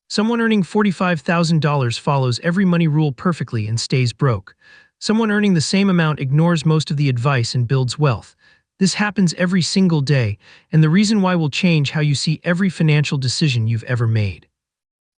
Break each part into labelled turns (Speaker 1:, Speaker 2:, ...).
Speaker 1: Someone earning $45,000 follows every money rule perfectly and stays broke. Someone earning the same amount ignores most of the advice and builds wealth. This happens every single day, and the reason why will change how you see every financial decision you've ever made.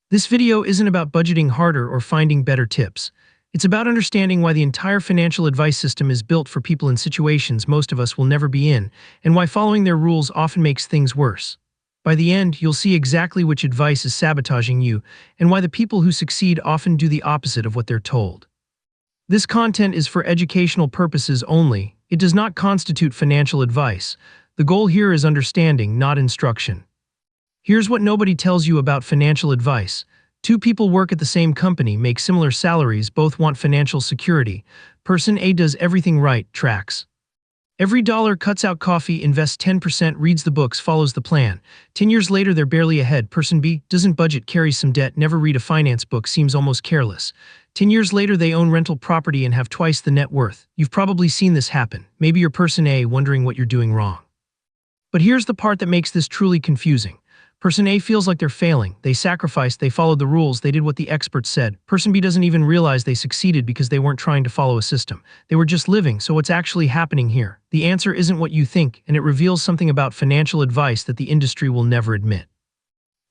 Speaker 1: This video isn't about budgeting harder or finding better tips. It's about understanding why the entire financial advice system is built for people in situations most of us will never be in, and why following their rules often makes things worse. By the end, you'll see exactly which advice is sabotaging you, and why the people who succeed often do the opposite of what they're told. This content is for educational purposes only. It does not constitute financial advice. The goal here is understanding, not instruction. Here's what nobody tells you about financial advice. Two people work at the same company, make similar salaries, both want financial security. Person A does everything right, tracks every dollar, cuts out coffee, invests 10%, reads the books, follows the plan. 10 years later, they're barely ahead. Person B doesn't budget, carries some debt, never read a finance book, seems almost careless. 10 years later, they own rental property and have twice the net worth. You've probably seen this happen. Maybe you're person A, wondering what you're doing wrong. But here's the part that makes this truly confusing. Person A feels like they're failing. They sacrificed, they followed the rules, they did what the experts said. Person B doesn't even realize they succeeded because they weren't trying to follow a system. They were just living. So what's actually happening here? The answer isn't what you think, and it reveals something about financial advice that the industry will never admit.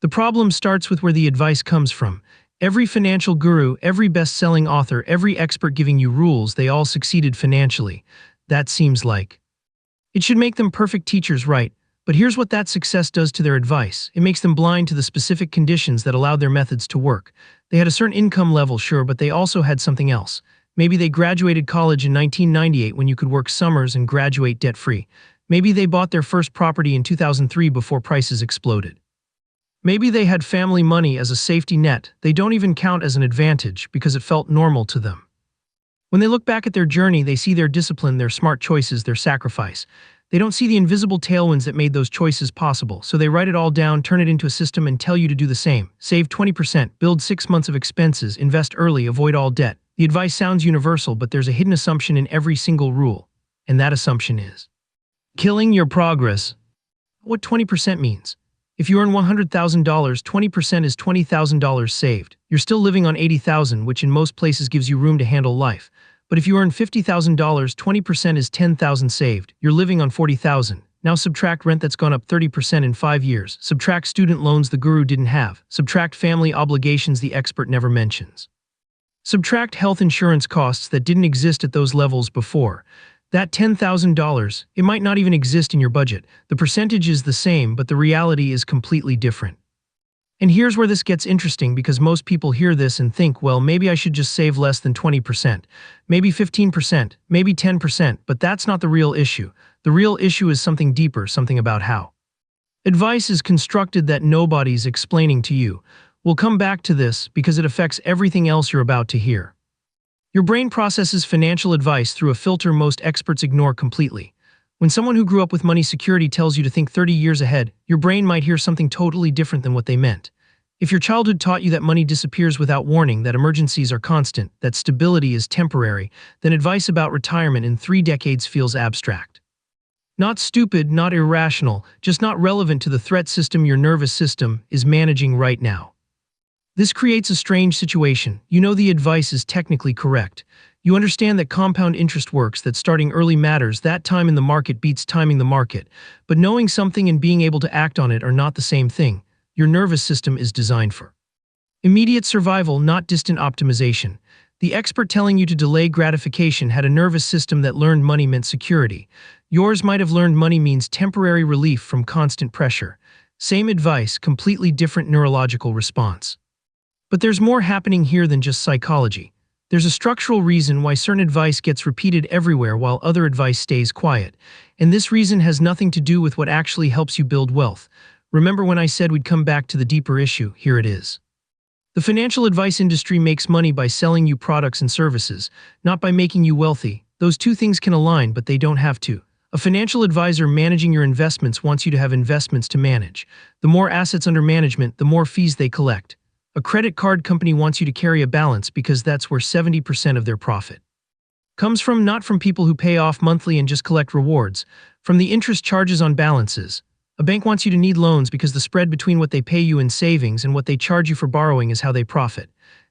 Speaker 1: The problem starts with where the advice comes from. Every financial guru, every best-selling author, every expert giving you rules, they all succeeded financially. That seems like it should make them perfect teachers, right? But here's what that success does to their advice. It makes them blind to the specific conditions that allowed their methods to work. They had a certain income level, sure, but they also had something else. Maybe they graduated college in 1998 when you could work summers and graduate debt-free. Maybe they bought their first property in 2003 before prices exploded. Maybe they had family money as a safety net. They don't even count as an advantage because it felt normal to them. When they look back at their journey, they see their discipline, their smart choices, their sacrifice. They don't see the invisible tailwinds that made those choices possible, so they write it all down, turn it into a system, and tell you to do the same. Save 20%, build 6 months of expenses, invest early, avoid all debt. The advice sounds universal, but there's a hidden assumption in every single rule, and that assumption is killing your progress. What 20% means? If you earn $100,000, 20% is $20,000 saved. You're still living on $80,000, which in most places gives you room to handle life. But if you earn $50,000, 20% is $10,000 saved. You're living on $40,000. Now subtract rent that's gone up 30% in 5 years. Subtract student loans the guru didn't have. Subtract family obligations the expert never mentions. Subtract health insurance costs that didn't exist at those levels before. That $10,000, it might not even exist in your budget. The percentage is the same, but the reality is completely different. And here's where this gets interesting, because most people hear this and think, well, maybe I should just save less than 20%, maybe 15%, maybe 10%, but that's not the real issue. The real issue is something deeper, something about how advice is constructed that nobody's explaining to you. We'll come back to this because it affects everything else you're about to hear. Your brain processes financial advice through a filter most experts ignore completely. When someone who grew up with money security tells you to think 30 years ahead, your brain might hear something totally different than what they meant. If your childhood taught you that money disappears without warning, that emergencies are constant, that stability is temporary, then advice about retirement in 3 decades feels abstract. Not stupid, not irrational, just not relevant to the threat system your nervous system is managing right now. This creates a strange situation. You know the advice is technically correct. You understand that compound interest works, that starting early matters, that time in the market beats timing the market. But knowing something and being able to act on it are not the same thing. Your nervous system is designed for immediate survival, not distant optimization. The expert telling you to delay gratification had a nervous system that learned money meant security. Yours might have learned money means temporary relief from constant pressure. Same advice, completely different neurological response. But there's more happening here than just psychology. There's a structural reason why certain advice gets repeated everywhere while other advice stays quiet. And this reason has nothing to do with what actually helps you build wealth. Remember when I said we'd come back to the deeper issue? Here it is. The financial advice industry makes money by selling you products and services, not by making you wealthy. Those two things can align, but they don't have to. A financial advisor managing your investments wants you to have investments to manage. The more assets under management, the more fees they collect. A credit card company wants you to carry a balance because that's where 70% of their profit comes from, not from people who pay off monthly and just collect rewards, from the interest charges on balances. A bank wants you to need loans because the spread between what they pay you in savings and what they charge you for borrowing is how they profit.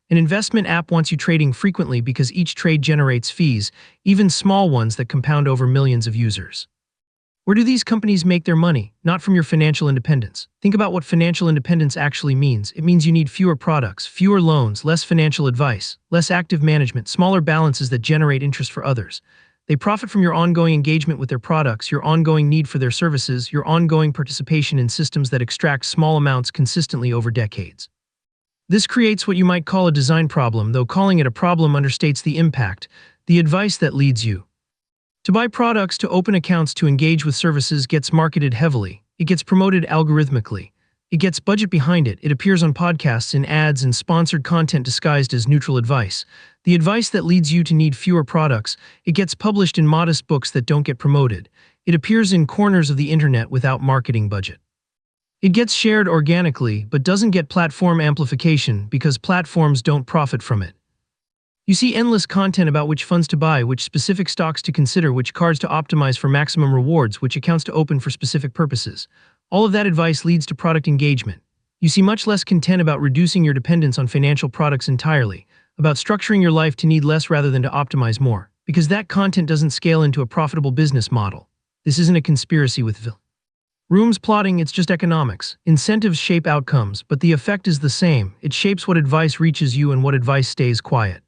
Speaker 1: An investment app wants you trading frequently because each trade generates fees, even small ones that compound over millions of users. Where do these companies make their money? Not from your financial independence. Think about what financial independence actually means. It means you need fewer products, fewer loans, less financial advice, less active management, smaller balances that generate interest for others. They profit from your ongoing engagement with their products, your ongoing need for their services, your ongoing participation in systems that extract small amounts consistently over decades. This creates what you might call a design problem, though calling it a problem understates the impact, the advice that leads you to buy products, to open accounts, to engage with services gets marketed heavily. It gets promoted algorithmically. It gets budget behind it. It appears on podcasts, in ads, and sponsored content disguised as neutral advice. The advice that leads you to need fewer products. It gets published in modest books that don't get promoted. It appears in corners of the internet without marketing budget. It gets shared organically, but doesn't get platform amplification because platforms don't profit from it. You see endless content about which funds to buy, which specific stocks to consider, which cards to optimize for maximum rewards, which accounts to open for specific purposes. All of that advice leads to product engagement. You see much less content about reducing your dependence on financial products entirely, about structuring your life to need less rather than to optimize more, because that content doesn't scale into a profitable business model. This isn't a conspiracy with rooms plotting, it's just economics. Incentives shape outcomes, but the effect is the same. It shapes what advice reaches you and what advice stays quiet.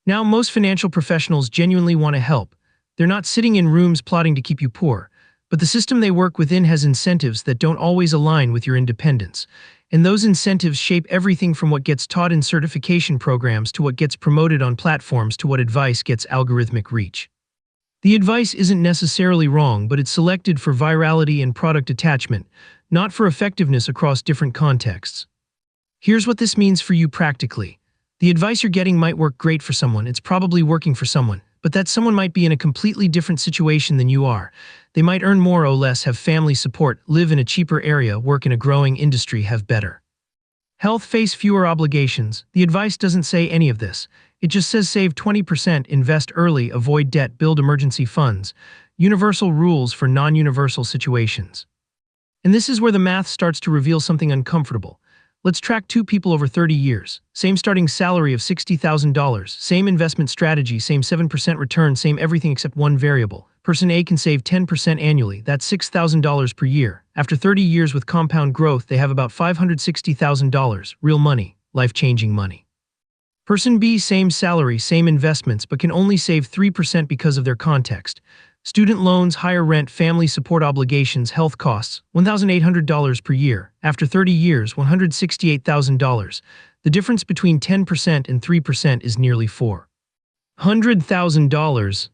Speaker 1: Now, most financial professionals genuinely want to help. They're not sitting in rooms plotting to keep you poor, but the system they work within has incentives that don't always align with your independence. And those incentives shape everything from what gets taught in certification programs to what gets promoted on platforms to what advice gets algorithmic reach. The advice isn't necessarily wrong, but it's selected for virality and product attachment, not for effectiveness across different contexts. Here's what this means for you practically. The advice you're getting might work great for someone, it's probably working for someone, but that someone might be in a completely different situation than you are. They might earn more or less, have family support, live in a cheaper area, work in a growing industry, have better health, face fewer obligations. The advice doesn't say any of this. It just says save 20%, invest early, avoid debt, build emergency funds, universal rules for non-universal situations. And this is where the math starts to reveal something uncomfortable. Let's track two people over 30 years. Same starting salary of $60,000, same investment strategy, same 7% return, same everything except one variable. Person A can save 10% annually, that's $6,000 per year. After 30 years with compound growth, they have about $560,000, real money, life-changing money. Person B, same salary, same investments, but can only save 3% because of their context. Student loans, higher rent, family support obligations, health costs, $1,800 per year. After 30 years, $168,000. The difference between 10% and 3% is nearly $400,000.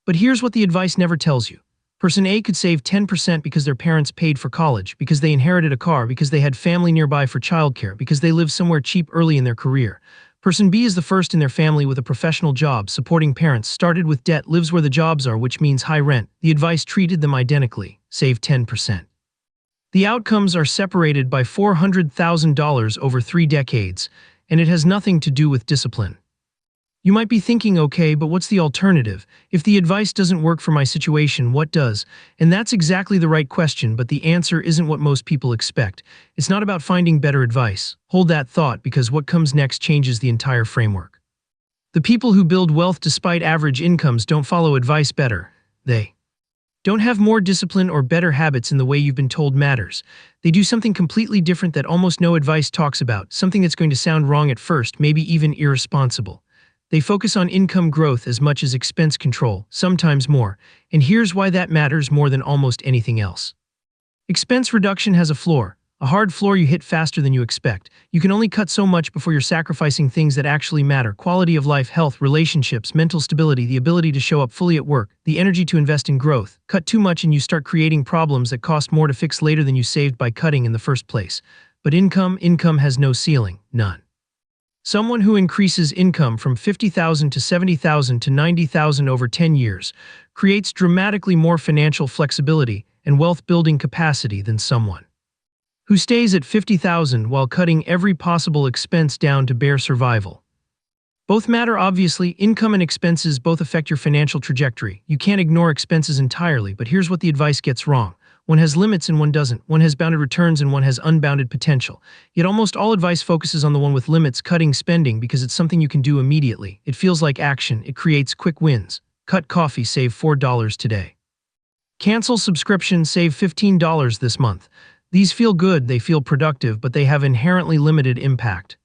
Speaker 1: But here's what the advice never tells you. Person A could save 10% because their parents paid for college, because they inherited a car, because they had family nearby for childcare, because they lived somewhere cheap early in their career. Person B is the first in their family with a professional job, supporting parents, started with debt, lives where the jobs are, which means high rent. The advice treated them identically, save 10%. The outcomes are separated by $400,000 over 3 decades, and it has nothing to do with discipline. You might be thinking, okay, but what's the alternative? If the advice doesn't work for my situation, what does? And that's exactly the right question, but the answer isn't what most people expect. It's not about finding better advice. Hold that thought, because what comes next changes the entire framework. The people who build wealth despite average incomes don't follow advice better. They don't have more discipline or better habits in the way you've been told matters. They do something completely different that almost no advice talks about, something that's going to sound wrong at first, maybe even irresponsible. They focus on income growth as much as expense control, sometimes more, and here's why that matters more than almost anything else. Expense reduction has a floor, a hard floor you hit faster than you expect. You can only cut so much before you're sacrificing things that actually matter: quality of life, health, relationships, mental stability, the ability to show up fully at work, the energy to invest in growth. Cut too much and you start creating problems that cost more to fix later than you saved by cutting in the first place. But income has no ceiling, none. Someone who increases income from $50,000 to $70,000 to $90,000 over 10 years creates dramatically more financial flexibility and wealth-building capacity than someone who stays at $50,000 while cutting every possible expense down to bare survival. Both matter, obviously. Income and expenses both affect your financial trajectory. You can't ignore expenses entirely, but here's what the advice gets wrong. One has limits and one doesn't. One has bounded returns and one has unbounded potential. Yet almost all advice focuses on the one with limits, cutting spending, because it's something you can do immediately. It feels like action. It creates quick wins. Cut coffee, save $4 today. Cancel subscription, save $15 this month. These feel good, they feel productive, but they have inherently limited impact.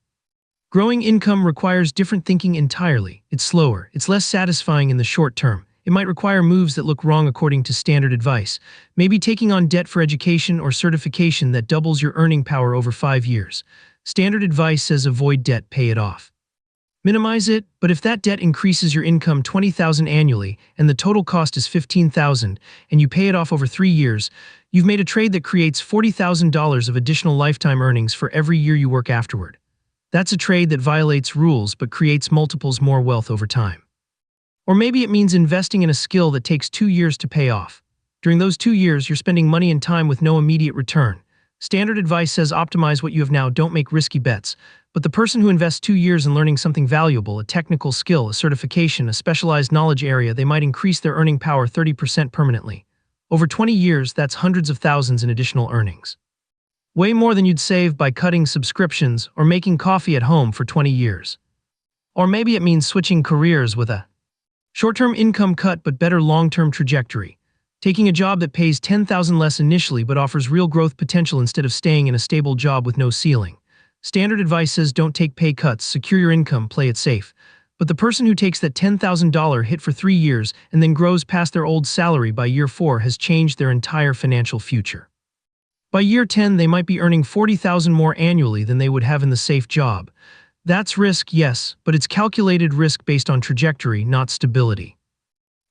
Speaker 1: Growing income requires different thinking entirely. It's slower, it's less satisfying in the short term. It might require moves that look wrong according to standard advice. Maybe taking on debt for education or certification that doubles your earning power over 5 years. Standard advice says avoid debt, pay it off. Minimize it, but if that debt increases your income $20,000 annually and the total cost is $15,000 and you pay it off over 3 years, you've made a trade that creates $40,000 of additional lifetime earnings for every year you work afterward. That's a trade that violates rules but creates multiples more wealth over time. Or maybe it means investing in a skill that takes 2 years to pay off. During those 2 years, you're spending money and time with no immediate return. Standard advice says optimize what you have now, don't make risky bets. But the person who invests 2 years in learning something valuable, a technical skill, a certification, a specialized knowledge area, they might increase their earning power 30% permanently. Over 20 years, that's hundreds of thousands in additional earnings. Way more than you'd save by cutting subscriptions or making coffee at home for 20 years. Or maybe it means switching careers with a short-term income cut but better long-term trajectory. Taking a job that pays $10,000 less initially but offers real growth potential instead of staying in a stable job with no ceiling. Standard advice says don't take pay cuts, secure your income, play it safe. But the person who takes that $10,000 hit for 3 years and then grows past their old salary by year 4 has changed their entire financial future. By year 10, they might be earning $40,000 more annually than they would have in the safe job. That's risk, yes, but it's calculated risk based on trajectory, not stability.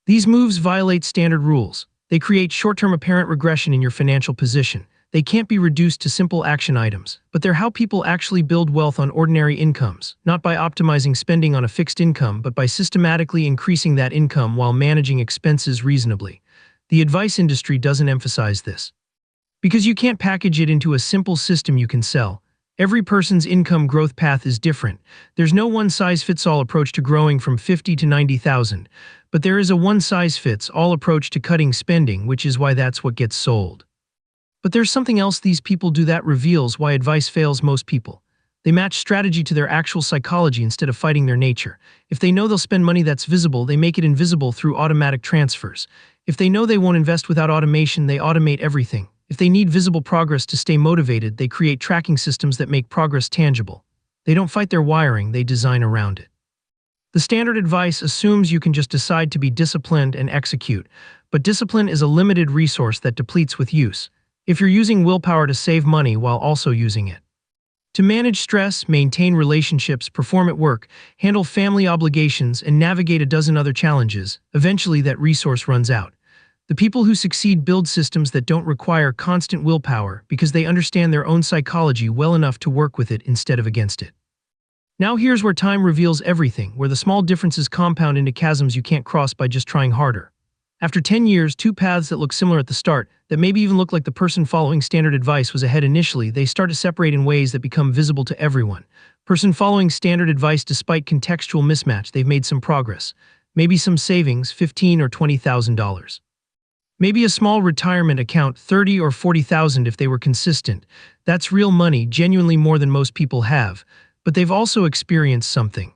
Speaker 1: These moves violate standard rules. They create short-term apparent regression in your financial position. They can't be reduced to simple action items, but they're how people actually build wealth on ordinary incomes, not by optimizing spending on a fixed income, but by systematically increasing that income while managing expenses reasonably. The advice industry doesn't emphasize this, because you can't package it into a simple system you can sell. Every person's income growth path is different. There's no one-size-fits-all approach to growing from 50 to 90,000, but there is a one-size-fits-all approach to cutting spending, which is why that's what gets sold. But there's something else these people do that reveals why advice fails most people. They match strategy to their actual psychology instead of fighting their nature. If they know they'll spend money that's visible, they make it invisible through automatic transfers. If they know they won't invest without automation, they automate everything. If they need visible progress to stay motivated, they create tracking systems that make progress tangible. They don't fight their wiring, they design around it. The standard advice assumes you can just decide to be disciplined and execute, but discipline is a limited resource that depletes with use. If you're using willpower to save money while also using it to manage stress, maintain relationships, perform at work, handle family obligations, and navigate a dozen other challenges, eventually that resource runs out. The people who succeed build systems that don't require constant willpower because they understand their own psychology well enough to work with it instead of against it. Now here's where time reveals everything, where the small differences compound into chasms you can't cross by just trying harder. After 10 years, 2 paths that look similar at the start, that maybe even look like the person following standard advice was ahead initially, they start to separate in ways that become visible to everyone. Person following standard advice despite contextual mismatch, they've made some progress. Maybe some savings, $15,000 or $20,000. Maybe a small retirement account, $30,000 or $40,000 if they were consistent. That's real money, genuinely more than most people have. But they've also experienced something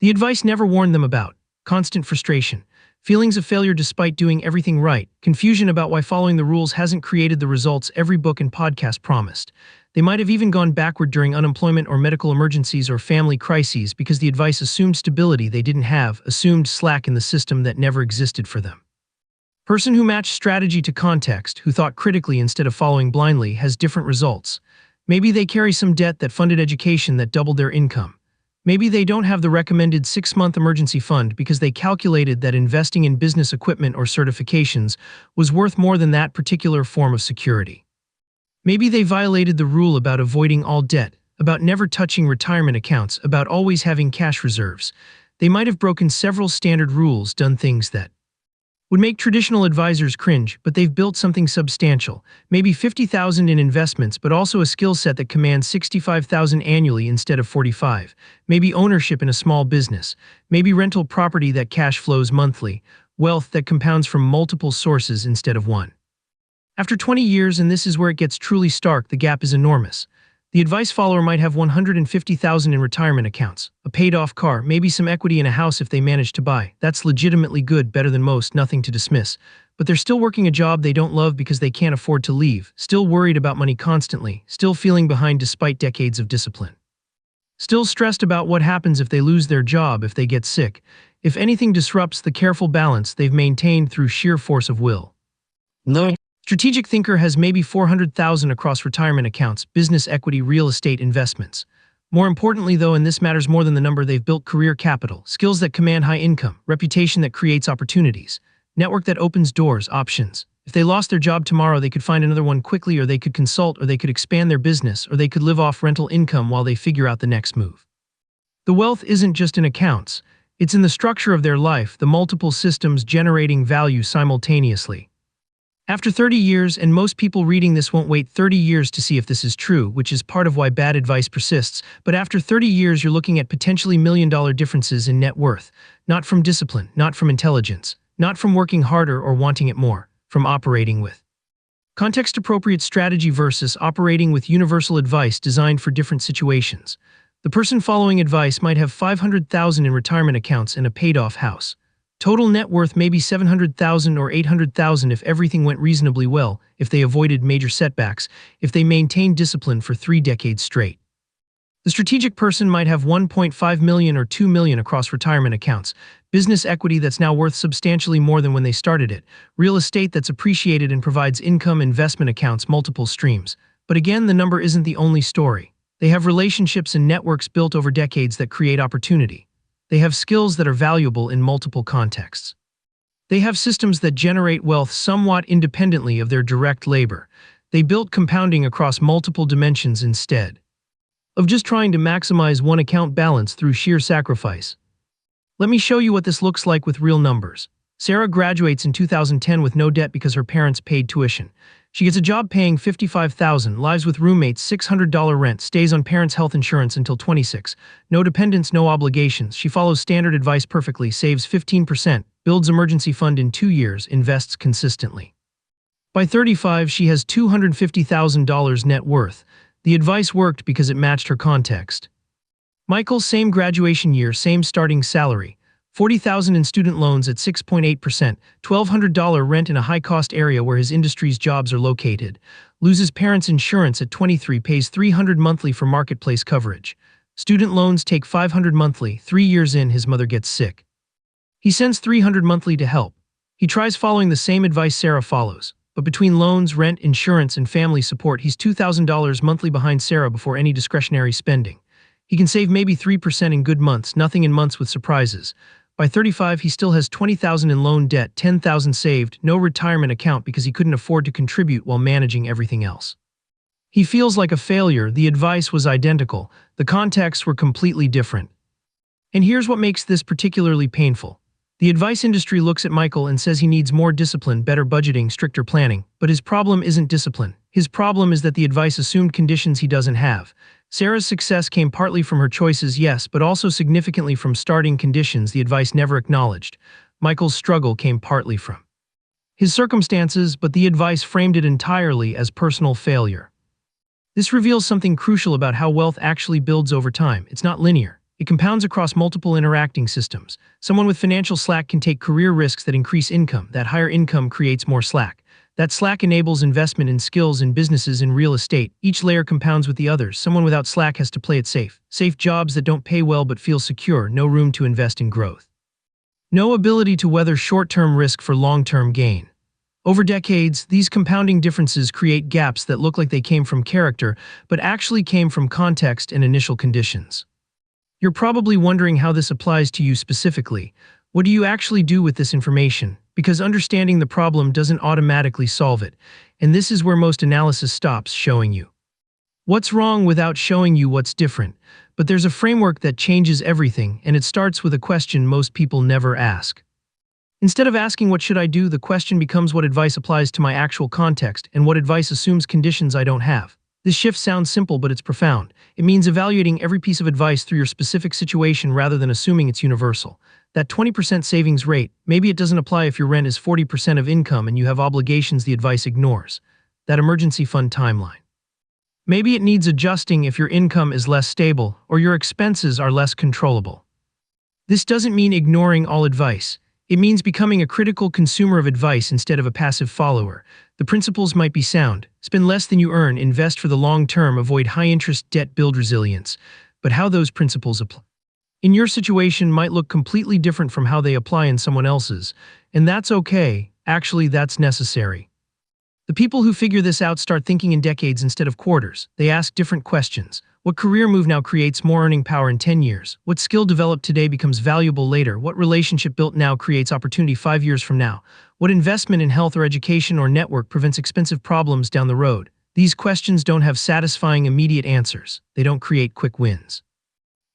Speaker 1: the advice never warned them about: constant frustration, feelings of failure despite doing everything right, confusion about why following the rules hasn't created the results every book and podcast promised. They might have even gone backward during unemployment or medical emergencies or family crises because the advice assumed stability they didn't have, assumed slack in the system that never existed for them. Person who matched strategy to context, who thought critically instead of following blindly, has different results. Maybe they carry some debt that funded education that doubled their income. Maybe they don't have the recommended 6-month emergency fund because they calculated that investing in business equipment or certifications was worth more than that particular form of security. Maybe they violated the rule about avoiding all debt, about never touching retirement accounts, about always having cash reserves. They might have broken several standard rules, done things that would make traditional advisors cringe, but they've built something substantial, maybe $50,000 in investments, but also a skill set that commands $65,000 annually instead of $45,000, maybe ownership in a small business, maybe rental property that cash flows monthly, wealth that compounds from multiple sources instead of one. After 20 years, and this is where it gets truly stark, the gap is enormous. The advice follower might have 150,000 in retirement accounts, a paid-off car, maybe some equity in a house if they manage to buy. That's legitimately good, better than most, nothing to dismiss. But they're still working a job they don't love because they can't afford to leave, still worried about money constantly, still feeling behind despite decades of discipline. Still stressed about what happens if they lose their job, if they get sick, if anything disrupts the careful balance they've maintained through sheer force of will. No. Strategic thinker has maybe 400,000 across retirement accounts, business equity, real estate investments. More importantly though, and this matters more than the number, they've built career capital, skills that command high income, reputation that creates opportunities, network that opens doors, options. If they lost their job tomorrow, they could find another one quickly, or they could consult, or they could expand their business, or they could live off rental income while they figure out the next move. The wealth isn't just in accounts, it's in the structure of their life, the multiple systems generating value simultaneously. After 30 years, and most people reading this won't wait 30 years to see if this is true, which is part of why bad advice persists, but after 30 years you're looking at potentially million-dollar differences in net worth, not from discipline, not from intelligence, not from working harder or wanting it more, from operating with context-appropriate strategy versus operating with universal advice designed for different situations. The person following advice might have 500,000 in retirement accounts and a paid-off house. Total net worth maybe 700,000 or 800,000 if everything went reasonably well, if they avoided major setbacks, if they maintained discipline for 3 decades straight. The strategic person might have 1.5 million or 2 million across retirement accounts, business equity that's now worth substantially more than when they started it, real estate that's appreciated and provides income, investment accounts, multiple streams. But again, the number isn't the only story. They have relationships and networks built over decades that create opportunity. They have skills that are valuable in multiple contexts. They have systems that generate wealth somewhat independently of their direct labor. They built compounding across multiple dimensions instead of just trying to maximize one account balance through sheer sacrifice. Let me show you what this looks like with real numbers. Sarah graduates in 2010 with no debt because her parents paid tuition. She gets a job paying $55,000, lives with roommates, $600 rent, stays on parents' health insurance until 26. No dependents, no obligations. She follows standard advice perfectly, saves 15%, builds emergency fund in 2 years, invests consistently. By 35, she has $250,000 net worth. The advice worked because it matched her context. Michael, same graduation year, same starting salary. $40,000 in student loans at 6.8%, $1,200 rent in a high-cost area where his industry's jobs are located. Loses parents' insurance at 23, pays $300 monthly for marketplace coverage. Student loans take $500 monthly. 3 years in, his mother gets sick. He sends $300 monthly to help. He tries following the same advice Sarah follows, but between loans, rent, insurance, and family support, he's $2,000 monthly behind Sarah before any discretionary spending. He can save maybe 3% in good months, nothing in months with surprises. By 35, he still has $20,000 in loan debt, $10,000 saved, no retirement account because he couldn't afford to contribute while managing everything else. He feels like a failure. The advice was identical. The contexts were completely different. And here's what makes this particularly painful. The advice industry looks at Michael and says he needs more discipline, better budgeting, stricter planning. But his problem isn't discipline. His problem is that the advice assumed conditions he doesn't have. Sarah's success came partly from her choices, yes, but also significantly from starting conditions the advice never acknowledged. Michael's struggle came partly from his circumstances, but the advice framed it entirely as personal failure. This reveals something crucial about how wealth actually builds over time. It's not linear. It compounds across multiple interacting systems. Someone with financial slack can take career risks that increase income. That higher income creates more slack. That slack enables investment in skills, in businesses, in real estate. Each layer compounds with the others. Someone without slack has to play it safe. Safe jobs that don't pay well but feel secure. No room to invest in growth. No ability to weather short-term risk for long-term gain. Over decades, these compounding differences create gaps that look like they came from character, but actually came from context and initial conditions. You're probably wondering how this applies to you specifically. What do you actually do with this information? Because understanding the problem doesn't automatically solve it, and this is where most analysis stops, showing you what's wrong without showing you what's different. But there's a framework that changes everything, and it starts with a question most people never ask. Instead of asking what should I do, the question becomes what advice applies to my actual context, and what advice assumes conditions I don't have. This shift sounds simple, but it's profound. It means evaluating every piece of advice through your specific situation rather than assuming it's universal. That 20% savings rate, maybe it doesn't apply if your rent is 40% of income and you have obligations the advice ignores. that emergency fund timeline. Maybe it needs adjusting if your income is less stable or your expenses are less controllable. This doesn't mean ignoring all advice. It means becoming a critical consumer of advice instead of a passive follower. The principles might be sound: spend less than you earn, invest for the long term, avoid high-interest debt, build resilience. But how those principles apply in your situation might look completely different from how they apply in someone else's, and that's okay. Actually, that's necessary. The people who figure this out start thinking in decades instead of quarters. They ask different questions. What career move now creates more earning power in 10 years? What skill developed today becomes valuable later? What relationship built now creates opportunity 5 years from now? What investment in health or education or network prevents expensive problems down the road? These questions don't have satisfying immediate answers. They don't create quick wins.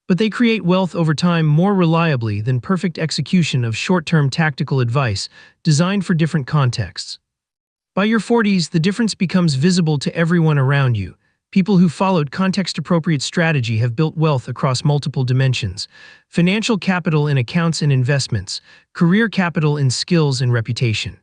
Speaker 1: But they create wealth over time more reliably than perfect execution of short-term tactical advice designed for different contexts. By your 40s, the difference becomes visible to everyone around you. People who followed context-appropriate strategy have built wealth across multiple dimensions: financial capital in accounts and investments, career capital in skills and reputation,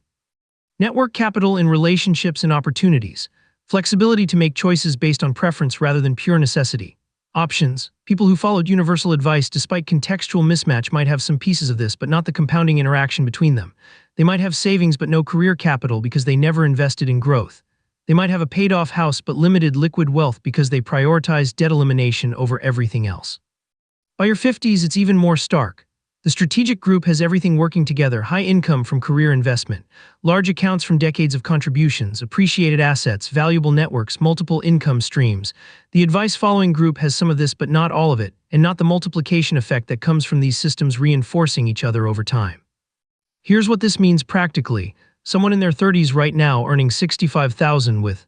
Speaker 1: network capital in relationships and opportunities, flexibility to make choices based on preference rather than pure necessity. Options: people who followed universal advice despite contextual mismatch might have some pieces of this, but not the compounding interaction between them. They might have savings but no career capital because they never invested in growth. They might have a paid-off house but limited liquid wealth because they prioritized debt elimination over everything else. By your 50s, it's even more stark. The strategic group has everything working together: high income from career investment, large accounts from decades of contributions, appreciated assets, valuable networks, multiple income streams. The advice-following group has some of this but not all of it, and not the multiplication effect that comes from these systems reinforcing each other over time. Here's what this means practically. Someone in their 30s right now earning $65,000 with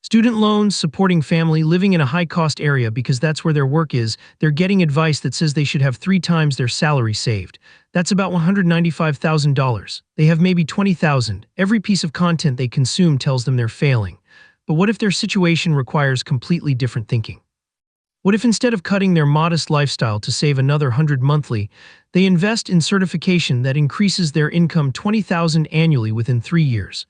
Speaker 1: student loans, supporting family, living in a high-cost area because that's where their work is, they're getting advice that says they should have 3 times their salary saved. That's about $195,000. They have maybe $20,000. Every piece of content they consume tells them they're failing. But what if their situation requires completely different thinking? What if instead of cutting their modest lifestyle to save another $100 monthly, they invest in certification that increases their income $20,000 annually within 3 years?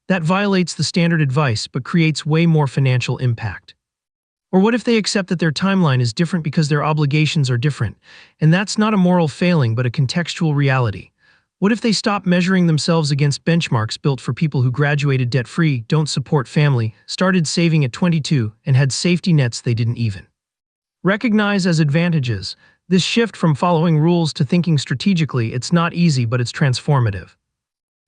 Speaker 1: That violates the standard advice but creates way more financial impact. Or what if they accept that their timeline is different because their obligations are different, and that's not a moral failing but a contextual reality? What if they stop measuring themselves against benchmarks built for people who graduated debt-free, don't support family, started saving at 22, and had safety nets they didn't even recognize as advantages? This shift from following rules to thinking strategically, it's not easy, but it's transformative.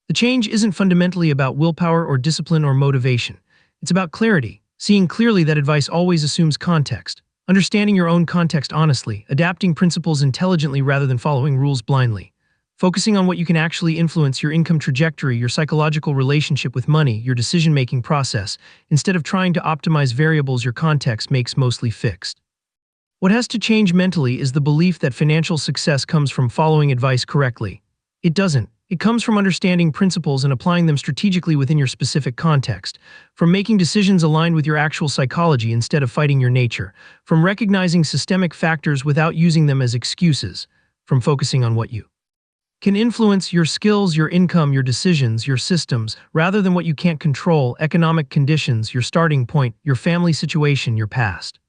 Speaker 1: The change isn't fundamentally about willpower or discipline or motivation. It's about clarity, seeing clearly that advice always assumes context, understanding your own context honestly, adapting principles intelligently rather than following rules blindly, focusing on what you can actually influence: your income trajectory, your psychological relationship with money, your decision-making process, instead of trying to optimize variables your context makes mostly fixed. What has to change mentally is the belief that financial success comes from following advice correctly. It doesn't. It comes from understanding principles and applying them strategically within your specific context, from making decisions aligned with your actual psychology instead of fighting your nature, from recognizing systemic factors without using them as excuses, from focusing on what you can influence: your skills, your income, your decisions, your systems, rather than what you can't control: economic conditions, your starting point, your family situation, your past.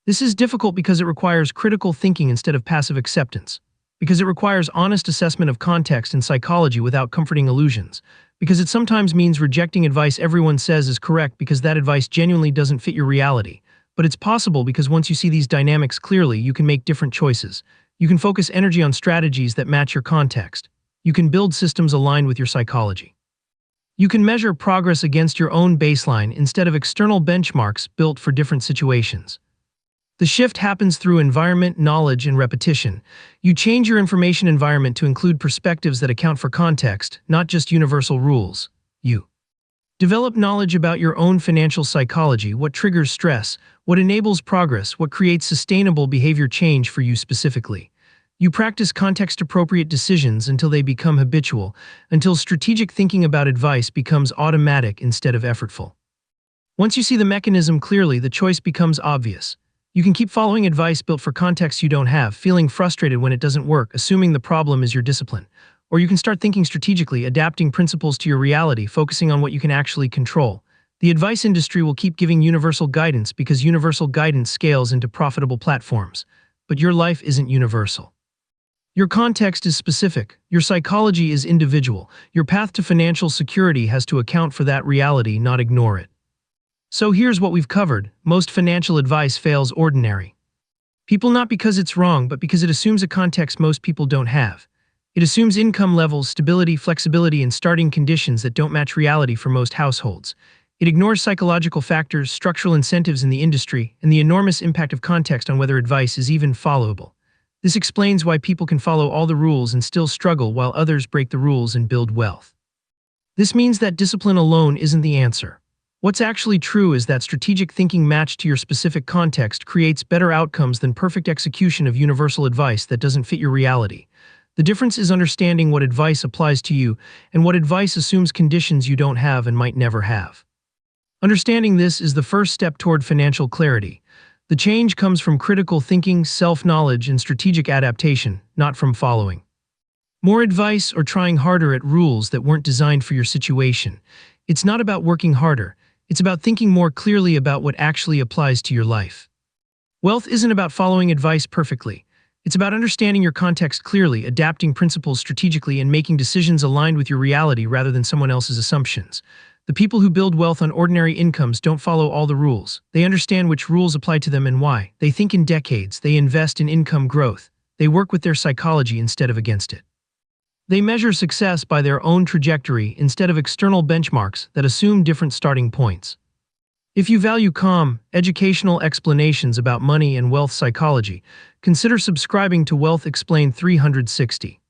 Speaker 1: This is difficult because it requires critical thinking instead of passive acceptance, because it requires honest assessment of context and psychology without comforting illusions, because it sometimes means rejecting advice everyone says is correct because that advice genuinely doesn't fit your reality. But it's possible because once you see these dynamics clearly, you can make different choices. You can focus energy on strategies that match your context. You can build systems aligned with your psychology. You can measure progress against your own baseline instead of external benchmarks built for different situations. The shift happens through environment, knowledge, and repetition. You change your information environment to include perspectives that account for context, not just universal rules. You develop knowledge about your own financial psychology: what triggers stress, what enables progress, what creates sustainable behavior change for you specifically. You practice context-appropriate decisions until they become habitual, until strategic thinking about advice becomes automatic instead of effortful. Once you see the mechanism clearly, the choice becomes obvious. You can keep following advice built for contexts you don't have, feeling frustrated when it doesn't work, assuming the problem is your discipline. Or you can start thinking strategically, adapting principles to your reality, focusing on what you can actually control. The advice industry will keep giving universal guidance because universal guidance scales into profitable platforms. But your life isn't universal. Your context is specific, your psychology is individual, your path to financial security has to account for that reality, not ignore it. So here's what we've covered. Most financial advice fails ordinary people, not because it's wrong, but because it assumes a context most people don't have. It assumes income levels, stability, flexibility, and starting conditions that don't match reality for most households. It ignores psychological factors, structural incentives in the industry, and the enormous impact of context on whether advice is even followable. This explains why people can follow all the rules and still struggle while others break the rules and build wealth. This means that discipline alone isn't the answer. What's actually true is that strategic thinking matched to your specific context creates better outcomes than perfect execution of universal advice that doesn't fit your reality. The difference is understanding what advice applies to you and what advice assumes conditions you don't have and might never have. Understanding this is the first step toward financial clarity. The change comes from critical thinking, self-knowledge, and strategic adaptation, not from following more advice or trying harder at rules that weren't designed for your situation. It's not about working harder. It's about thinking more clearly about what actually applies to your life. Wealth isn't about following advice perfectly. It's about understanding your context clearly, adapting principles strategically, and making decisions aligned with your reality rather than someone else's assumptions. The people who build wealth on ordinary incomes don't follow all the rules. They understand which rules apply to them and why. They think in decades. They invest in income growth. They work with their psychology instead of against it. They measure success by their own trajectory instead of external benchmarks that assume different starting points. If you value calm, educational explanations about money and wealth psychology, consider subscribing to Wealth Explained 360.